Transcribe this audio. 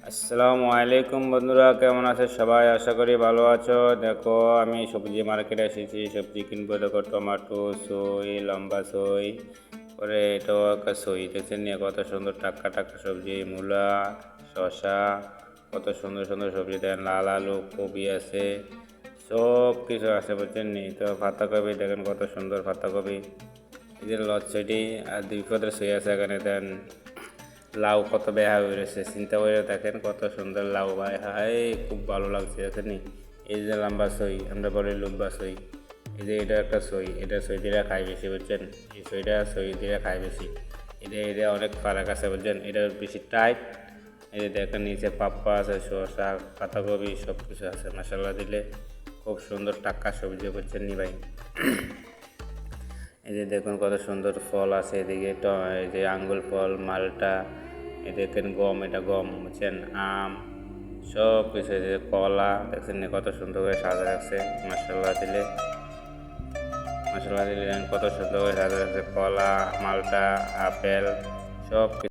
আসসালামু আলাইকুম বন্ধুরা, কেমন আছে সবাই? আশা করি ভালো আছো। দেখো, আমি সবজি মার্কেটে এসেছি, সবজি কিনবো। দেখো, টমেটো, সই, লম্বা সই, পরে এটাও একটা সই। দেখছেন নিয়ে কত সুন্দর টাটকা টাটকা সবজি, মূলা, শসা, কত সুন্দর সুন্দর সবজি। দেখেন লাল আলু, কপি আছে, সব কিছু আছে, বুঝছেন নি? তো পাতাকপি দেখেন কত সুন্দর পাতাকপি। এই যে লচ্ছটি আর 2 পদের সই আছে এখানে। দেন লাউ কত বেহা হয়ে রয়েছে, চিন্তা করে দেখেন কত সুন্দর লাউ ভাই, হাই খুব ভালো লাগছে দেখেন। এই যে লম্বা সই, আমরা বলি লম্বা সই। এই যে এটা একটা সই, এটা সই দিয়ে খাই বেশি, বুঝছেন? এই সইটা সই দিয়ে খাই বেশি। এটা অনেক ফারাক আছে, বুঝছেন? এটা বেশি টাইট। এই যে দেখেন নিচে পাপ্পা আছে, শসা, পাতাকপি, সব কিছু আছে। মশলা দিলে খুব সুন্দর টাটকা সবজি, বুঝছেন নি ভাই? এই যে দেখুন কত সুন্দর ফল আছে এদিকে, এই যে আঙ্গুর ফল, মালটা, এই দেখেন গম, এটা গম, বুঝছেন? আম, সব কিছু। এই যে কলা দেখছেন কত সুন্দর করে সাজা রাখছে। মশলা দিলে কত সুন্দর করে সাজা রাখছে। কলা, মালটা, আপেল, সব কিছু।